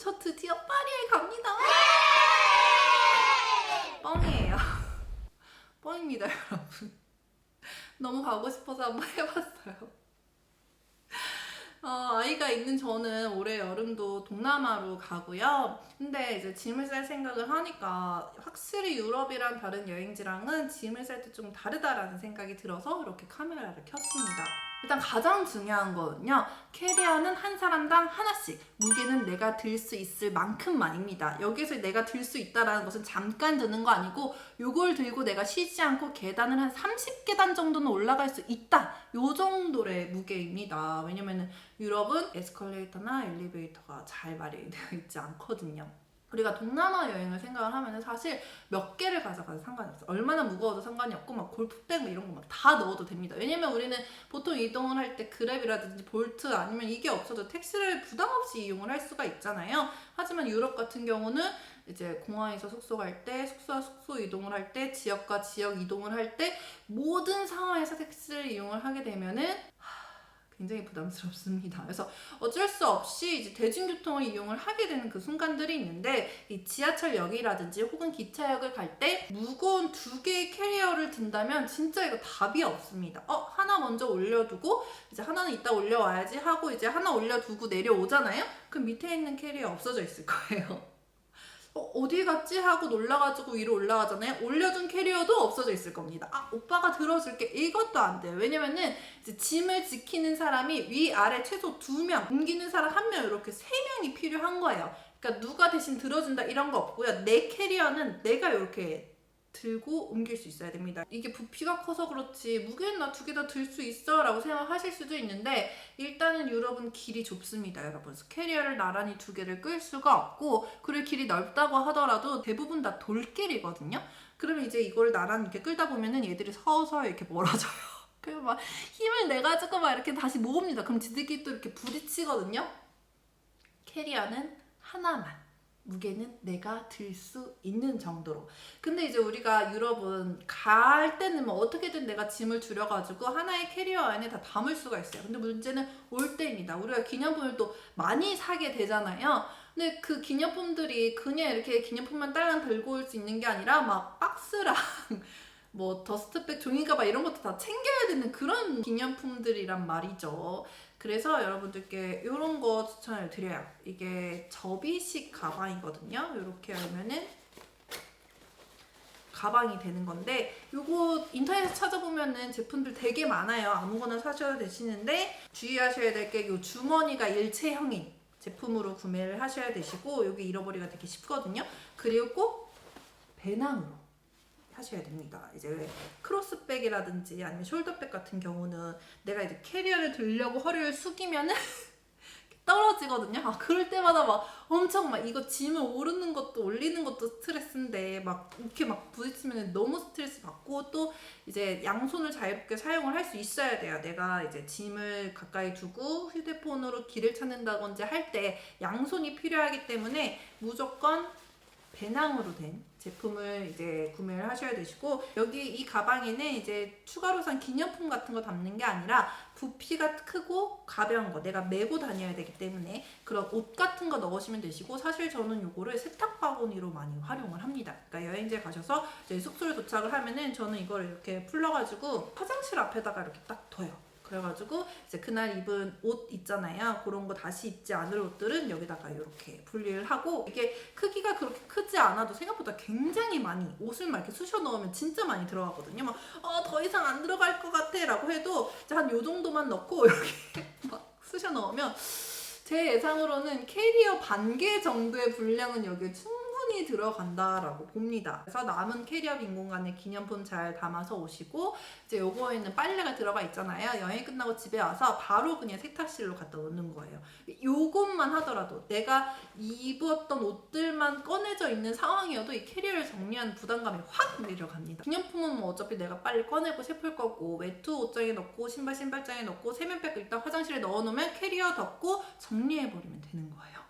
저 드디어 파리에 갑니다. 뻥이에요. 뻥입니다, 여러분. 너무 가고 싶어서 한번 해봤어요. 아이가 있는 저는 올해 여름도 동남아로 가고요. 근데 이제 짐을 쌀 생각을 하니까 확실히 유럽이랑 다른 여행지랑은 짐을 쌀 때 좀 다르다라는 생각이 들어서 이렇게 카메라를 켰습니다. 일단 가장 중요한 거는요. 캐리어는 한 사람당 하나씩, 무게는 내가 들 수 있을 만큼만입니다. 여기서 내가 들 수 있다는 것은 잠깐 드는 거 아니고 요걸 들고 내가 쉬지 않고 계단을 한 30계단 정도는 올라갈 수 있다. 요 정도의 무게입니다. 왜냐면은 유럽은 에스컬레이터나 엘리베이터가 잘 마련되어 있지 않거든요. 우리가 동남아 여행을 생각을 하면 사실 몇 개를 가져가도 상관이 없어요. 얼마나 무거워도 상관이 없고 막 골프백 이런 거 막 다 넣어도 됩니다. 왜냐면 우리는 보통 이동을 할 때 그랩이라든지 볼트 아니면 이게 없어도 택시를 부담 없이 이용을 할 수가 있잖아요. 하지만 유럽 같은 경우는 이제 공항에서 숙소 갈 때, 숙소와 숙소 이동을 할 때, 지역과 지역 이동을 할 때 모든 상황에서 택시를 이용을 하게 되면은 굉장히 부담스럽습니다. 그래서 어쩔 수 없이 이제 대중교통을 이용을 하게 되는 그 순간들이 있는데, 이 지하철역이라든지 혹은 기차역을 갈 때 무거운 2개의 캐리어를 든다면 진짜 이거 답이 없습니다. 하나 먼저 올려두고 이제 하나는 이따 올려와야지 하고 이제 하나 올려두고 내려오잖아요? 그럼 밑에 있는 캐리어 없어져 있을 거예요. 어디 갔지? 하고 놀라가지고 위로 올라가잖아요. 올려둔 캐리어도 없어져 있을 겁니다. 오빠가 들어줄게. 이것도 안 돼요. 왜냐면은 이제 짐을 지키는 사람이 위아래 최소 2명, 옮기는 사람 1명, 이렇게 3명이 필요한 거예요. 그러니까 누가 대신 들어준다 이런 거 없고요. 내 캐리어는 내가 이렇게 들고 옮길 수 있어야 됩니다. 이게 부피가 커서 그렇지 무게는 나 2개 다 들 수 있어 라고 생각하실 수도 있는데, 일단은 유럽은 길이 좁습니다, 여러분. 캐리어를 나란히 2개를 끌 수가 없고, 그리고 길이 넓다고 하더라도 대부분 다 돌길이거든요. 그러면 이제 이걸 나란히 이렇게 끌다 보면은 얘들이 서서히 이렇게 멀어져요. 그리고 막 힘을 내가지고 막 이렇게 다시 모읍니다. 그럼 지들끼리 또 이렇게 부딪히거든요. 캐리어는 하나만, 무게는 내가 들 수 있는 정도로. 근데 이제 우리가 유럽은 갈 때는 뭐 어떻게든 내가 짐을 줄여가지고 하나의 캐리어 안에 다 담을 수가 있어요. 근데 문제는 올 때입니다. 우리가 기념품을 또 많이 사게 되잖아요. 근데 그 기념품들이 그냥 이렇게 기념품만 딸랑 들고 올 수 있는 게 아니라 막 박스랑 뭐 더스트백, 종이가방 이런 것도 다 챙겨야 되는 그런 기념품들이란 말이죠. 그래서 여러분들께 이런 거 추천을 드려요. 이게 접이식 가방이거든요. 이렇게 하면은 가방이 되는 건데, 요거 인터넷에서 찾아보면은 제품들 되게 많아요. 아무거나 사셔도 되시는데 주의하셔야 될 게 요 주머니가 일체형인 제품으로 구매를 하셔야 되시고, 여기 잃어버리기가 되게 쉽거든요. 그리고 꼭 배낭으로 하셔야 됩니다. 이제 왜 크로스백이라든지 아니면 숄더백 같은 경우는 내가 이제 캐리어를 들려고 허리를 숙이면은 떨어지거든요. 그럴 때마다 막 엄청 막 이거 짐을 오르는 것도 올리는 것도 스트레스인데 막 이렇게 막 부딪히면 너무 스트레스 받고, 또 이제 양손을 자유롭게 사용을 할 수 있어야 돼요. 내가 이제 짐을 가까이 두고 휴대폰으로 길을 찾는다든지 할 때 양손이 필요하기 때문에 무조건 배낭으로 된 제품을 이제 구매를 하셔야 되시고, 여기 이 가방에는 이제 추가로 산 기념품 같은 거 담는 게 아니라 부피가 크고 가벼운 거 내가 메고 다녀야 되기 때문에 그런 옷 같은 거 넣으시면 되시고, 사실 저는 요거를 세탁 바구니로 많이 활용을 합니다. 그러니까 여행지에 가셔서 이제 숙소에 도착을 하면은 저는 이걸 이렇게 풀러가지고 화장실 앞에다가 이렇게 딱 둬요. 그래가지고 이제 그날 입은 옷 있잖아요. 그런 거 다시 입지 않을 옷들은 여기다가 이렇게 분리를 하고, 이게 크기가 그렇게 크지 않아도 생각보다 굉장히 많이, 옷을 막 이렇게 쑤셔 넣으면 진짜 많이 들어가거든요. 막 더 이상 안 들어갈 것 같아 라고 해도 이제 한 요 정도만 넣고 이렇게 막 쑤셔 넣으면 제 예상으로는 캐리어 반 개 정도의 분량은 여기에 충분히 들어간다라고 봅니다. 그래서 남은 캐리어 빈 공간에 기념품 잘 담아서 오시고, 이제 요거에는 빨래가 들어가 있잖아요. 여행 끝나고 집에 와서 바로 그냥 세탁실로 갖다 놓는 거예요. 요것만 하더라도 내가 입었던 옷들만 꺼내져 있는 상황이어도 이 캐리어를 정리하는 부담감이 확 내려갑니다. 기념품은 뭐 어차피 내가 빨리 꺼내고 싶을 거고, 외투 옷장에 넣고 신발장에 넣고 세면백 일단 화장실에 넣어놓으면 캐리어 덮고 정리해버리면 되는 거예요.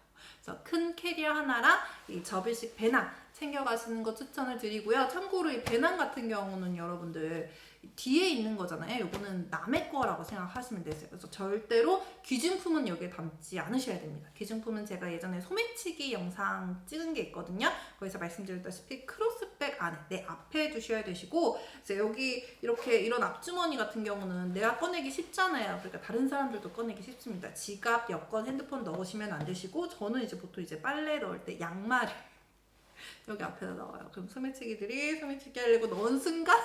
그래서 큰 캐리어 하나랑 이 접이식 배낭 챙겨가시는 거 추천을 드리고요. 참고로 이 배낭 같은 경우는 여러분들 뒤에 있는 거잖아요. 요거는 남의 거라고 생각하시면 되세요. 그래서 절대로 귀중품은 여기에 담지 않으셔야 됩니다. 귀중품은 제가 예전에 소매치기 영상 찍은 게 있거든요. 거기서 말씀드렸다시피 크로스백 안에 내 앞에 두셔야 되시고, 이제 여기 이렇게 이런 앞주머니 같은 경우는 내가 꺼내기 쉽잖아요. 그러니까 다른 사람들도 꺼내기 쉽습니다. 지갑, 여권, 핸드폰 넣으시면 안 되시고, 저는 이제 보통 이제 빨래 넣을 때 양말을 여기 앞에다 넣어요. 그럼 소매치기들이 소매치기 하려고 넣은 순간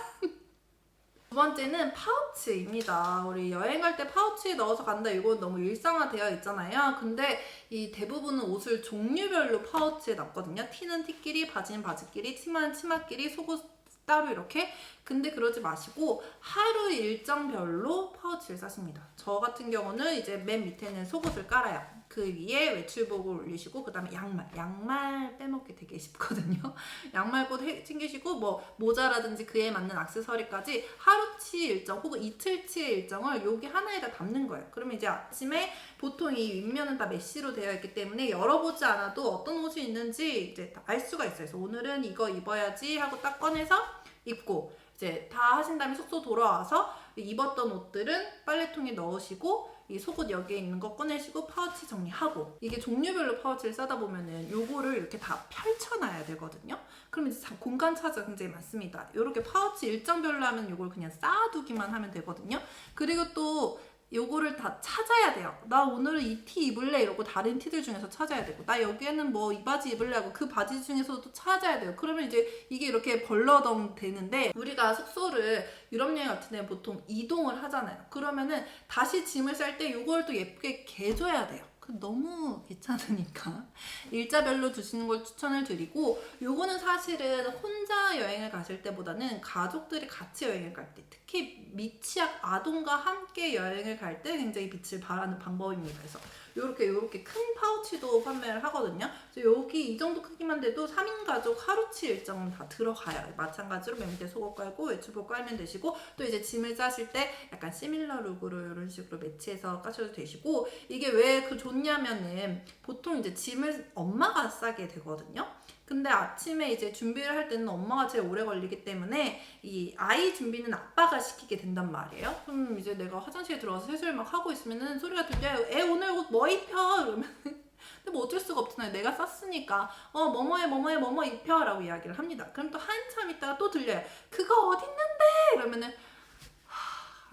두 번째는 파우치입니다. 우리 여행 갈 때 파우치에 넣어서 간다, 이건 너무 일상화되어 있잖아요. 근데 이 대부분은 옷을 종류별로 파우치에 넣거든요. 티는 티끼리, 바지는 바지끼리, 치마는 치마끼리, 속옷 따로 이렇게. 근데 그러지 마시고 하루 일정별로 파우치를 싸십니다. 저 같은 경우는 이제 맨 밑에는 속옷을 깔아요. 그 위에 외출복을 올리시고, 그 다음에 양말 빼먹기 되게 쉽거든요. 양말 꼭 챙기시고, 뭐 모자라든지 그에 맞는 액세서리까지 하루치 일정 혹은 이틀치의 일정을 여기 하나에다 담는 거예요. 그러면 이제 아침에 보통 이 윗면은 다 메쉬로 되어 있기 때문에 열어보지 않아도 어떤 옷이 있는지 이제 알 수가 있어요. 그래서 오늘은 이거 입어야지 하고 딱 꺼내서 입고, 이제 다 하신 다음에 숙소 돌아와서 입었던 옷들은 빨래통에 넣으시고, 이 속옷 여기에 있는 거 꺼내시고 파우치 정리하고. 이게 종류별로 파우치를 싸다 보면은 요거를 이렇게 다 펼쳐놔야 되거든요. 그럼 이제 공간 차지가 굉장히 많습니다. 이렇게 파우치 일정별로 하면 요걸 그냥 쌓아두기만 하면 되거든요. 그리고 또 요거를 다 찾아야 돼요. 나 오늘은 이 티 입을래 이러고 다른 티들 중에서 찾아야 되고, 나 여기에는 뭐 이 바지 입을래 하고 그 바지 중에서도 또 찾아야 돼요. 그러면 이제 이게 이렇게 벌러덩 되는데, 우리가 숙소를 유럽 여행 같은 데는 보통 이동을 하잖아요. 그러면은 다시 짐을 쌀 때 요걸 또 예쁘게 개줘야 돼요. 너무 귀찮으니까 일자별로 두시는 걸 추천을 드리고, 요거는 사실은 혼자 여행을 가실 때보다는 가족들이 같이 여행을 갈 때, 특히 미취학 아동과 함께 여행을 갈 때 굉장히 빛을 발하는 방법입니다. 그래서 요렇게 큰 파우치도 판매를 하거든요. 그래서 여기 이 정도 크기만 돼도 3인 가족 하루치 일정은 다 들어가요. 마찬가지로 맨 밑에 속옷 깔고 외출복 깔면 되시고, 또 이제 짐을 싸실 때 약간 시밀러 룩으로 이런 식으로 매치해서 까셔도 되시고. 이게 왜 그 좋냐면은 보통 이제 짐을 엄마가 싸게 되거든요. 근데 아침에 이제 준비를 할 때는 엄마가 제일 오래 걸리기 때문에 이 아이 준비는 아빠가 시키게 된단 말이에요. 그럼 이제 내가 화장실에 들어가서 세수를 막 하고 있으면은 소리가 들려요. 애 오늘 옷 뭐 입혀? 이러면 근데 뭐 어쩔 수가 없잖아요. 내가 쌌으니까 뭐뭐 입혀 라고 이야기를 합니다. 그럼 또 한참 있다가 또 들려요. 그거 어딨는데? 이러면은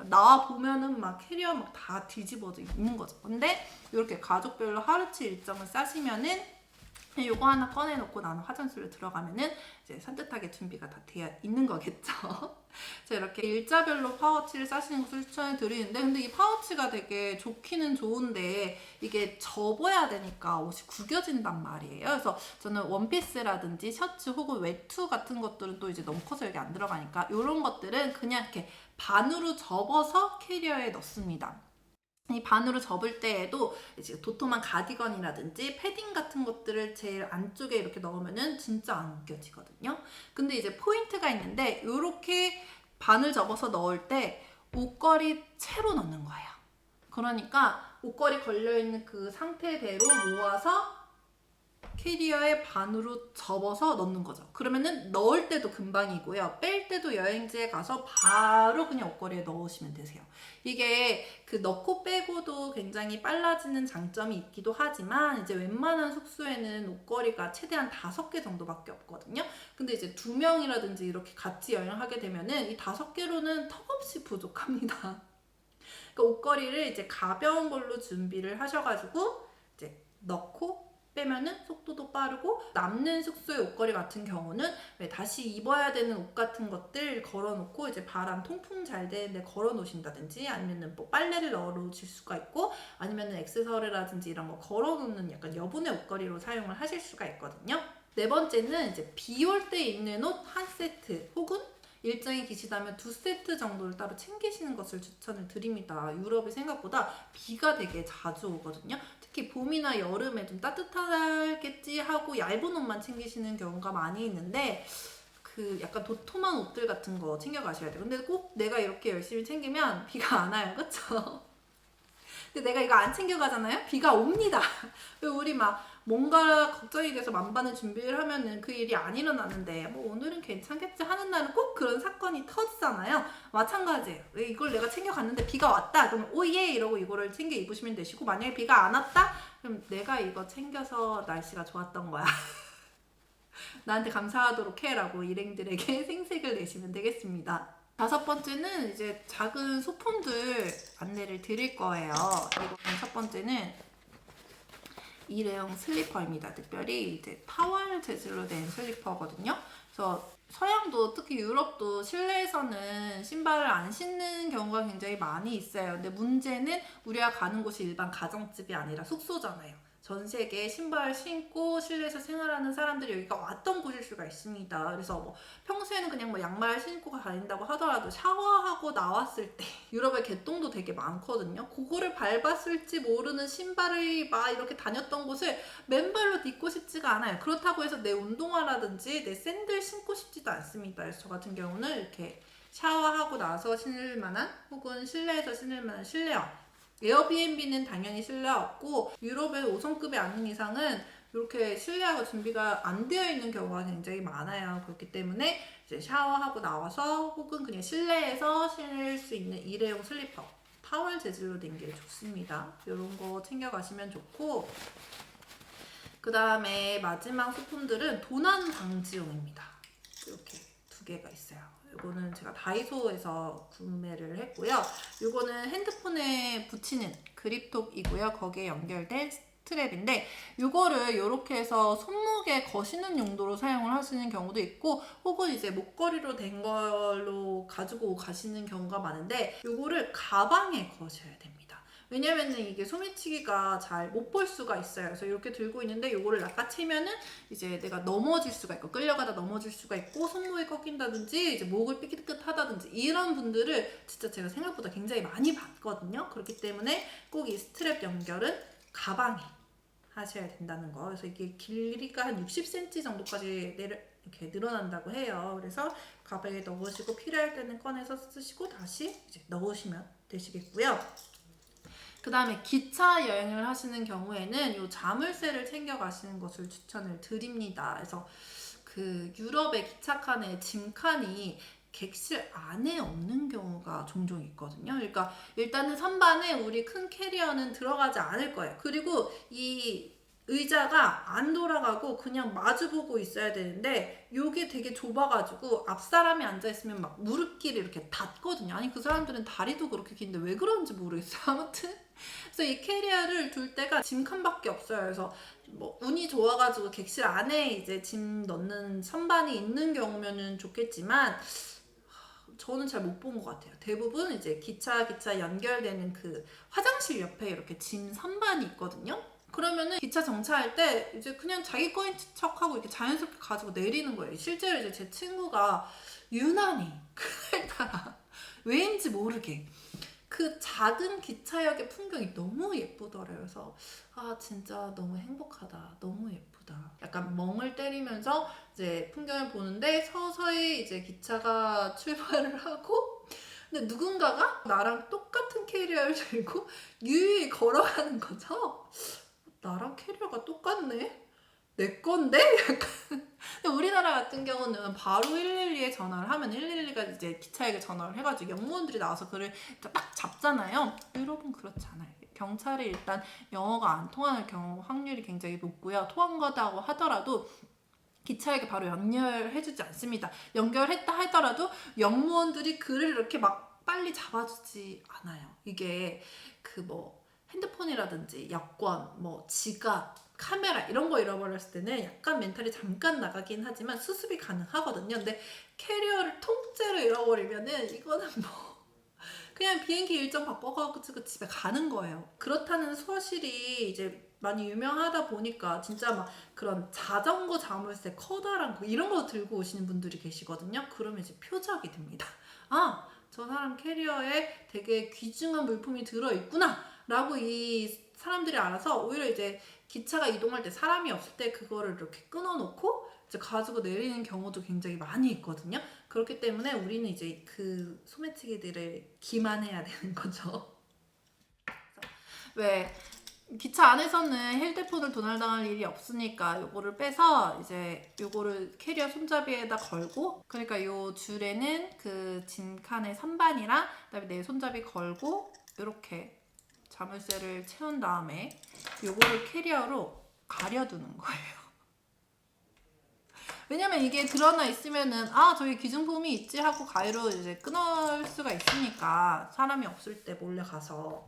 나와 보면은 막 캐리어 막 다 뒤집어져 있는 거죠. 근데 이렇게 가족별로 하루치 일정을 싸시면은 요거 하나 꺼내놓고 나는 화장실로 들어가면은 이제 산뜻하게 준비가 다 되어 있는 거겠죠. 자, 이렇게 일자별로 파우치를 싸시는 것을 추천을 드리는데, 근데 이 파우치가 되게 좋기는 좋은데 이게 접어야 되니까 옷이 구겨진단 말이에요. 그래서 저는 원피스라든지 셔츠 혹은 외투 같은 것들은 또 이제 너무 커서 여기 안 들어가니까 이런 것들은 그냥 이렇게 반으로 접어서 캐리어에 넣습니다. 이 반으로 접을 때에도 이제 도톰한 가디건이라든지 패딩 같은 것들을 제일 안쪽에 이렇게 넣으면은 진짜 안 껴지거든요. 근데 이제 포인트가 있는데, 이렇게 반을 접어서 넣을 때 옷걸이 채로 넣는 거예요. 그러니까 옷걸이 걸려있는 그 상태대로 모아서 캐리어에 반으로 접어서 넣는 거죠. 그러면은 넣을 때도 금방이고요. 뺄 때도 여행지에 가서 바로 그냥 옷걸이에 넣으시면 되세요. 이게 그 넣고 빼고도 굉장히 빨라지는 장점이 있기도 하지만, 이제 웬만한 숙소에는 옷걸이가 최대한 5개 정도밖에 없거든요. 근데 이제 2명이라든지 이렇게 같이 여행하게 되면은 이 5개로는 턱없이 부족합니다. 그러니까 옷걸이를 이제 가벼운 걸로 준비를 하셔가지고 이제 넣고 빼면은 속도도 빠르고, 남는 숙소의 옷걸이 같은 경우는 왜 다시 입어야 되는 옷 같은 것들 걸어놓고 이제 바람 통풍 잘 되는데 걸어놓으신다든지, 아니면은 뭐 빨래를 넣어놓으실 수가 있고, 아니면은 액세서리라든지 이런 거 걸어놓는 약간 여분의 옷걸이로 사용을 하실 수가 있거든요. 네 번째는 이제 비 올 때 입는 옷 한 세트 혹은 일정이 기시다면 2세트 정도를 따로 챙기시는 것을 추천을 드립니다. 유럽이 생각보다 비가 되게 자주 오거든요. 특히 봄이나 여름에 좀 따뜻하겠지 하고 얇은 옷만 챙기시는 경우가 많이 있는데, 그 약간 도톰한 옷들 같은 거 챙겨가셔야 돼요. 근데 꼭 내가 이렇게 열심히 챙기면 비가 안 와요. 그쵸? 근데 내가 이거 안 챙겨가잖아요? 비가 옵니다. 우리 막 뭔가 걱정이 돼서 만반의 준비를 하면은 그 일이 안 일어나는데 뭐 오늘은 괜찮겠지 하는 날은 꼭 그런 사건이 터지잖아요. 마찬가지예요. 왜 이걸 내가 챙겨갔는데 비가 왔다 그럼 오예 이러고 이거를 챙겨 입으시면 되시고, 만약에 비가 안 왔다 그럼 내가 이거 챙겨서 날씨가 좋았던 거야. 나한테 감사하도록 해라고 일행들에게 생색을 내시면 되겠습니다. 다섯 번째는 이제 작은 소품들 안내를 드릴 거예요. 이거는 첫 번째는 일회용 슬리퍼입니다. 특별히 이제 타월 재질로 된 슬리퍼거든요. 그래서 서양도 특히 유럽도 실내에서는 신발을 안 신는 경우가 굉장히 많이 있어요. 근데 문제는 우리가 가는 곳이 일반 가정집이 아니라 숙소잖아요. 전 세계에 신발 신고 실내에서 생활하는 사람들이 여기가 왔던 곳일 수가 있습니다. 그래서 뭐 평소에는 그냥 뭐 양말 신고 다닌다고 하더라도 샤워하고 나왔을 때 유럽의 개똥도 되게 많거든요. 그거를 밟았을지 모르는 신발을 막 이렇게 다녔던 곳을 맨발로 딛고 싶지가 않아요. 그렇다고 해서 내 운동화라든지 내 샌들 신고 싶지도 않습니다. 그래서 저 같은 경우는 이렇게 샤워하고 나서 신을 만한 혹은 실내에서 신을 만한 실내화, 에어비앤비는 당연히 실내화 없고 유럽의 5성급이 아닌 이상은 이렇게 실내화가 준비가 안 되어 있는 경우가 굉장히 많아요. 그렇기 때문에 이제 샤워하고 나와서 혹은 그냥 실내에서 신을 수 있는 일회용 슬리퍼, 타월 재질로 된 게 좋습니다. 이런 거 챙겨가시면 좋고, 그 다음에 마지막 소품들은 도난 방지용입니다. 이렇게 두 개가 있어요. 이거는 제가 다이소에서 구매를 했고요. 이거는 핸드폰에 붙이는 그립톡이고요. 거기에 연결된 스트랩인데 이거를 이렇게 해서 손목에 거시는 용도로 사용을 하시는 경우도 있고, 혹은 이제 목걸이로 된 걸로 가지고 가시는 경우가 많은데 이거를 가방에 거셔야 됩니다. 왜냐면은 이게 소매치기가 잘 못 볼 수가 있어요. 그래서 이렇게 들고 있는데 이거를 낚아채면은 이제 내가 넘어질 수가 있고, 끌려가다 넘어질 수가 있고, 손목이 꺾인다든지 이제 목을 삐끗하다든지 이런 분들을 진짜 제가 생각보다 굉장히 많이 봤거든요. 그렇기 때문에 꼭 이 스트랩 연결은 가방에 하셔야 된다는 거. 그래서 이게 길이가 한 60cm 정도까지 이렇게 늘어난다고 해요. 그래서 가방에 넣으시고 필요할 때는 꺼내서 쓰시고 다시 이제 넣으시면 되시겠고요. 그 다음에 기차 여행을 하시는 경우에는 이 자물쇠를 챙겨 가시는 것을 추천을 드립니다. 그래서 그 유럽의 기차칸에 짐칸이 객실 안에 없는 경우가 종종 있거든요. 그러니까 일단은 선반에 우리 큰 캐리어는 들어가지 않을 거예요. 그리고 이 의자가 안 돌아가고 그냥 마주보고 있어야 되는데 이게 되게 좁아가지고 앞 사람이 앉아있으면 막 무릎끼리 이렇게 닿거든요. 아니 그 사람들은 다리도 그렇게 긴데 왜 그런지 모르겠어요. 아무튼 그래서 이 캐리어를 둘 데가 짐칸밖에 없어요. 그래서 뭐 운이 좋아가지고 객실 안에 이제 짐 넣는 선반이 있는 경우면은 좋겠지만 저는 잘 못 본 것 같아요. 대부분 이제 기차 연결되는 그 화장실 옆에 이렇게 짐 선반이 있거든요. 그러면은 기차 정차할 때 이제 그냥 자기 거인 척하고 이렇게 자연스럽게 가지고 내리는 거예요. 실제로 이제 제 친구가 유난히 그날따라 왜인지 모르게 그 작은 기차역의 풍경이 너무 예쁘더래요. 그래서 아 진짜 너무 행복하다, 너무 예쁘다. 약간 멍을 때리면서 이제 풍경을 보는데 서서히 이제 기차가 출발을 하고, 근데 누군가가 나랑 똑같은 캐리어를 들고 유유히 걸어가는 거죠. 나랑 캐리어가 똑같네? 내 건데? 약간. 근데 우리나라 같은 경우는 바로 112에 전화를 하면 112가 이제 기차에게 전화를 해가지고 영무원들이 나와서 그를 딱 잡잖아요. 유럽은 그렇지 않아요. 경찰이 일단 영어가 안 통하는 경우 확률이 굉장히 높고요. 통한다고 하더라도 기차에게 바로 연결해주지 않습니다. 연결했다 하더라도 영무원들이 그를 이렇게 막 빨리 잡아주지 않아요. 이게 그 뭐 핸드폰이라든지 여권, 뭐 지갑, 카메라 이런 거 잃어버렸을 때는 약간 멘탈이 잠깐 나가긴 하지만 수습이 가능하거든요. 근데 캐리어를 통째로 잃어버리면은 이거는 뭐 그냥 비행기 일정 바꿔가지고 집에 가는 거예요. 그렇다는 소실이 이제 많이 유명하다 보니까 진짜 막 그런 자전거 자물쇠 커다란 거 이런 거 들고 오시는 분들이 계시거든요. 그러면 이제 표적이 됩니다. 아, 저 사람 캐리어에 되게 귀중한 물품이 들어있구나 라고 이 사람들이 알아서 오히려 이제 기차가 이동할 때 사람이 없을 때 그거를 이렇게 끊어놓고 이제 가지고 내리는 경우도 굉장히 많이 있거든요. 그렇기 때문에 우리는 이제 그 소매치기들을 기만해야 되는 거죠. 왜 기차 안에서는 휴대폰을 도난당할 일이 없으니까 요거를 빼서 이제 요거를 캐리어 손잡이에다 걸고, 그러니까 요 줄에는 그 짐칸의 선반이랑 그다음에 내 손잡이 걸고 이렇게 자물쇠를 채운 다음에 요거를 캐리어로 가려두는 거예요. 왜냐면 이게 드러나 있으면은 아 저기 기증품이 있지 하고 가위로 이제 끊을 수가 있으니까, 사람이 없을 때 몰래 가서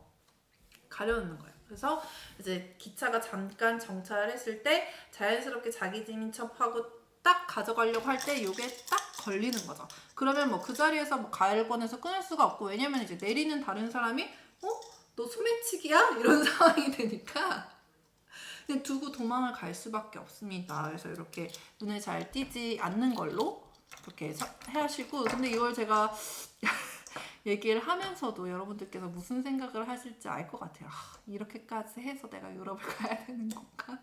가려놓는 거예요. 그래서 이제 기차가 잠깐 정차했을 때 자연스럽게 자기 짐인 척하고 딱 가져가려고 할 때 이게 딱 걸리는 거죠. 그러면 뭐 그 자리에서 뭐 가위를 꺼내서 끊을 수가 없고, 왜냐면 이제 내리는 다른 사람이 너 소매치기야? 이런 상황이 되니까 그냥 두고 도망을 갈 수밖에 없습니다. 그래서 이렇게 눈에 잘 띄지 않는 걸로 이렇게 하시고, 근데 이걸 제가 얘기를 하면서도 여러분들께서 무슨 생각을 하실지 알 것 같아요. 이렇게까지 해서 내가 유럽을 가야 되는 건가?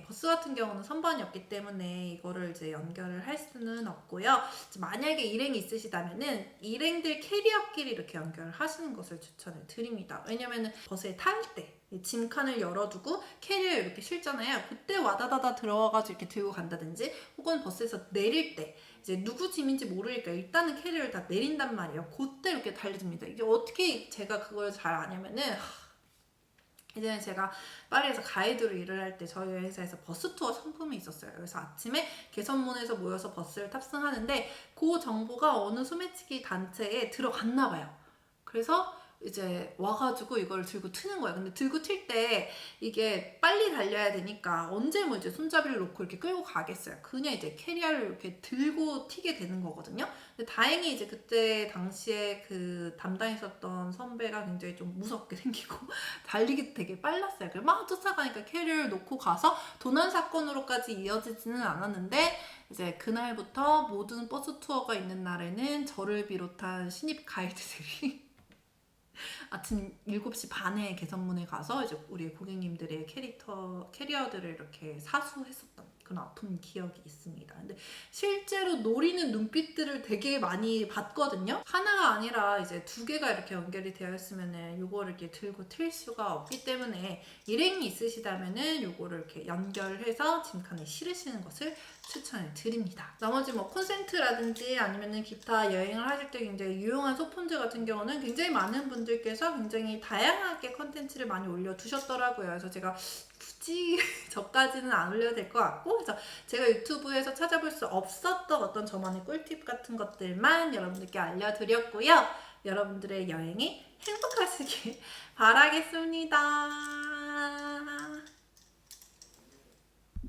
버스 같은 경우는 선반이 없기 때문에 이거를 이제 연결을 할 수는 없고요. 만약에 일행이 있으시다면은 일행들 캐리어끼리 이렇게 연결을 하시는 것을 추천을 드립니다. 왜냐면은 버스에 탈 때 짐칸을 열어두고 캐리어 이렇게 실잖아요. 그때 와다다다 들어와가지고 이렇게 들고 간다든지, 혹은 버스에서 내릴 때 이제 누구 짐인지 모르니까 일단은 캐리어를 다 내린단 말이에요. 그때 이렇게 달려줍니다. 이게 어떻게 제가 그걸 잘 아냐면은, 예전에 제가 파리에서 가이드로 일을 할 때 저희 회사에서 버스 투어 상품이 있었어요. 그래서 아침에 개선문에서 모여서 버스를 탑승하는데 그 정보가 어느 소매치기 단체에 들어갔나 봐요. 그래서 이제 와가지고 이걸 들고 트는 거예요. 근데 들고 튈 때 이게 빨리 달려야 되니까 언제 뭐 이제 손잡이를 놓고 이렇게 끌고 가겠어요. 그냥 이제 캐리어를 이렇게 들고 튀게 되는 거거든요. 근데 다행히 이제 그때 당시에 그 담당했었던 선배가 굉장히 좀 무섭게 생기고 달리기 되게 빨랐어요. 그래서 막 쫓아가니까 캐리어를 놓고 가서 도난 사건으로까지 이어지지는 않았는데, 이제 그날부터 모든 버스 투어가 있는 날에는 저를 비롯한 신입 가이드들이 아침 7시 반에 개선문에 가서 이제 우리 고객님들의 캐리어들을 이렇게 사수했었던 그런 아픈 기억이 있습니다. 근데 실제로 노리는 눈빛들을 되게 많이 봤거든요. 하나가 아니라 이제 2개가 이렇게 연결이 되어 있으면은 요거를 이렇게 들고 틀 수가 없기 때문에, 일행이 있으시다면은 요거를 이렇게 연결해서 짐칸에 실으시는 것을 추천을 드립니다. 나머지 뭐 콘센트라든지 아니면은 기타 여행을 하실 때 굉장히 유용한 소품들 같은 경우는 굉장히 많은 분들께서 굉장히 다양하게 컨텐츠를 많이 올려두셨더라고요. 그래서 제가 굳이 저까지는 안 올려도 될 것 같고, 그래서 제가 유튜브에서 찾아볼 수 없었던 어떤 저만의 꿀팁 같은 것들만 여러분들께 알려드렸고요. 여러분들의 여행이 행복하시길 바라겠습니다.